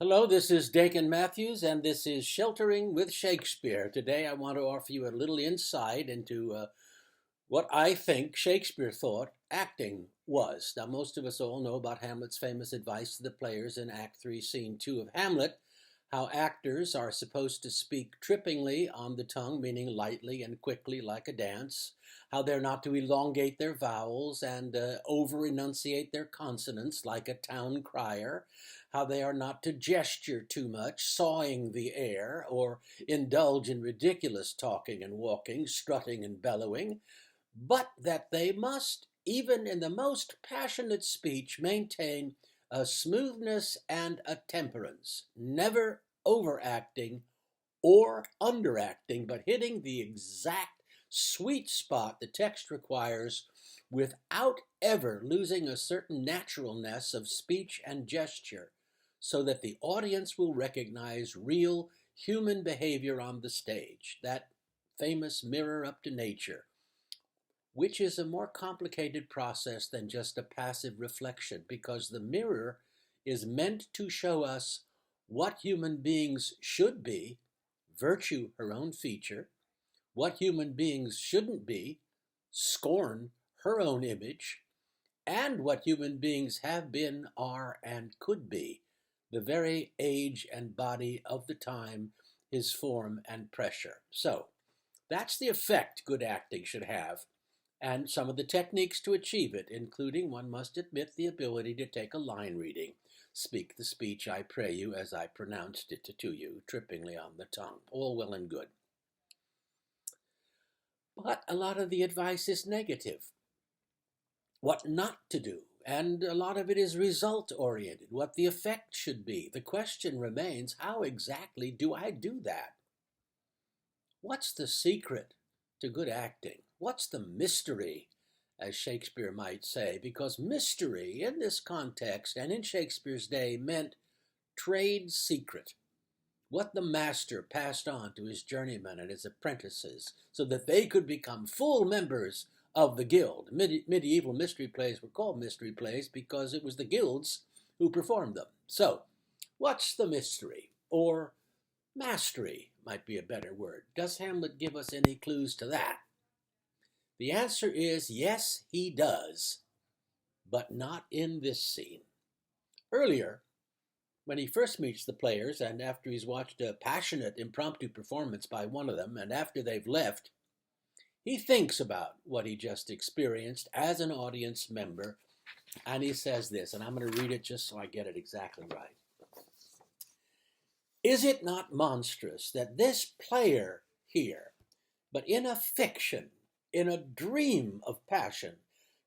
Hello, this is Dakin Matthews, and this is Sheltering with Shakespeare. Today, I want to offer you a little insight into what I think Shakespeare thought acting was. Now, most of us all know about Hamlet's famous advice to the players in Act 3, Scene 2 of Hamlet, how actors are supposed to speak trippingly on the tongue, meaning lightly and quickly like a dance, how they're not to elongate their vowels and over-enunciate their consonants like a town crier, how they are not to gesture too much, sawing the air, or indulge in ridiculous talking and walking, strutting and bellowing, but that they must, even in the most passionate speech, maintain a smoothness and a temperance, never overacting or underacting, but hitting the exact sweet spot the text requires without ever losing a certain naturalness of speech and gesture, so that the audience will recognize real human behavior on the stage, that famous mirror up to nature, which is a more complicated process than just a passive reflection, because the mirror is meant to show us what human beings should be, virtue her own feature, what human beings shouldn't be, scorn her own image, and what human beings have been, are, and could be, the very age and body of the time, his form and pressure. So, that's the effect good acting should have, and some of the techniques to achieve it, including, one must admit, the ability to take a line reading. Speak the speech, I pray you, as I pronounced it to you, trippingly on the tongue. All well and good. But a lot of the advice is negative. What not to do, and a lot of it is result-oriented, what the effect should be. The question remains, how exactly do I do that? What's the secret to good acting? What's the mystery, as Shakespeare might say? Because mystery in this context and in Shakespeare's day meant trade secret, what the master passed on to his journeymen and his apprentices so that they could become full members of the guild. Medieval mystery plays were called mystery plays because it was the guilds who performed them. So, what's the mystery? Or mastery might be a better word. Does Hamlet give us any clues to that? The answer is yes, he does, but not in this scene. Earlier, when he first meets the players, and after he's watched a passionate impromptu performance by one of them, and after they've left, he thinks about what he just experienced as an audience member, and he says this, and I'm going to read it just so I get it exactly right. Is it not monstrous that this player here, but in a fiction, in a dream of passion,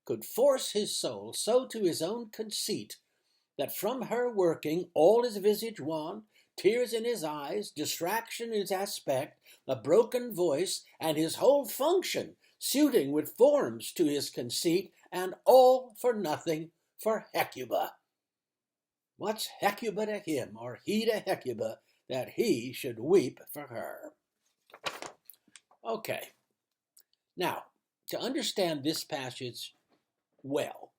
could force his soul so to his own conceit that from her working all his visage wan, tears in his eyes, distraction in his aspect, a broken voice, and his whole function suiting with forms to his conceit, and all for nothing, for Hecuba. What's Hecuba to him, or he to Hecuba, that he should weep for her? Okay, now, to understand this passage well,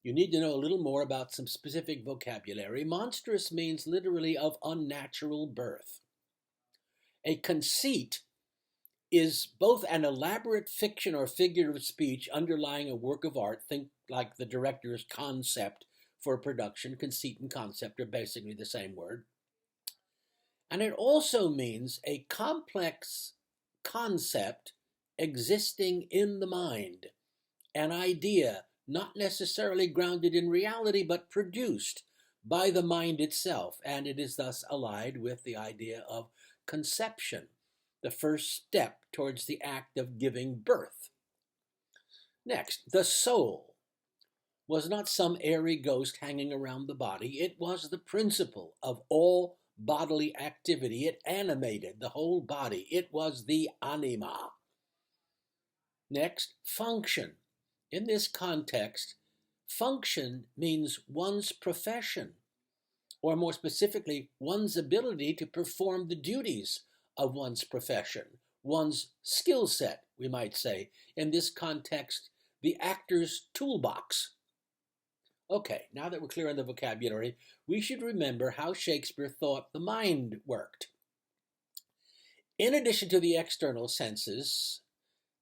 you need to know a little more about some specific vocabulary. Monstrous means literally of unnatural birth. A conceit is both an elaborate fiction or figure of speech underlying a work of art. Think like the director's concept for a production. Conceit and concept are basically the same word. And it also means a complex concept existing in the mind, an idea not necessarily grounded in reality, but produced by the mind itself, and it is thus allied with the idea of conception, the first step towards the act of giving birth. Next, the soul was not some airy ghost hanging around the body. It was the principle of all bodily activity. It animated the whole body. It was the anima. Next, function. In this context, function means one's profession, or more specifically, one's ability to perform the duties of one's profession, one's skill set, we might say. In this context, the actor's toolbox. Okay, now that we're clear on the vocabulary, we should remember how Shakespeare thought the mind worked. In addition to the external senses,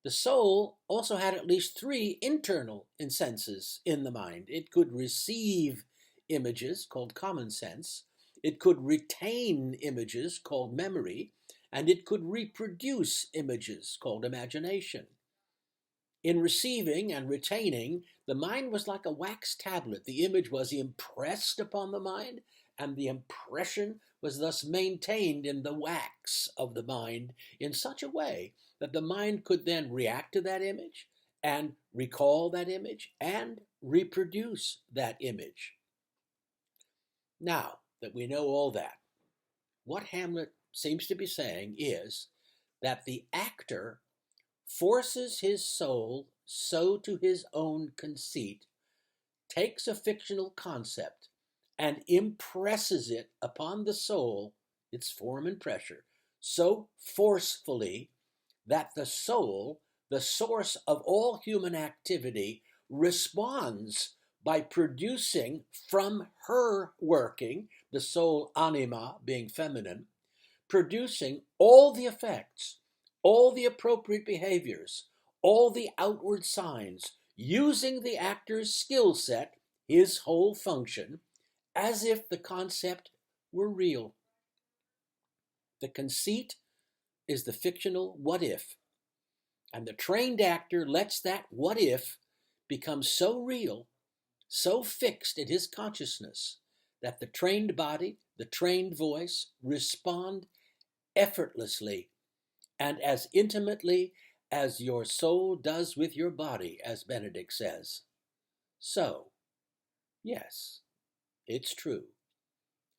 the soul also had at least three internal senses in the mind. It could receive images, called common sense, it could retain images, called memory, and it could reproduce images, called imagination. In receiving and retaining, the mind was like a wax tablet. The image was impressed upon the mind, and the impression was thus maintained in the wax of the mind in such a way that the mind could then react to that image and recall that image and reproduce that image. Now that we know all that, what Hamlet seems to be saying is that the actor forces his soul so to his own conceit, takes a fictional concept, and impresses it upon the soul, its form and pressure, so forcefully that the soul, the source of all human activity, responds by producing from her working, the soul anima being feminine, producing all the effects, all the appropriate behaviors, all the outward signs, using the actor's skill set, his whole function, as if the concept were real. The conceit is the fictional what if, and the trained actor lets that what if become so real, so fixed in his consciousness, that the trained body, the trained voice respond effortlessly and as intimately as your soul does with your body, as Benedict says. So, yes, it's true.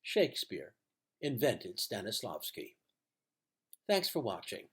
Shakespeare invented Stanislavski. Thanks for watching.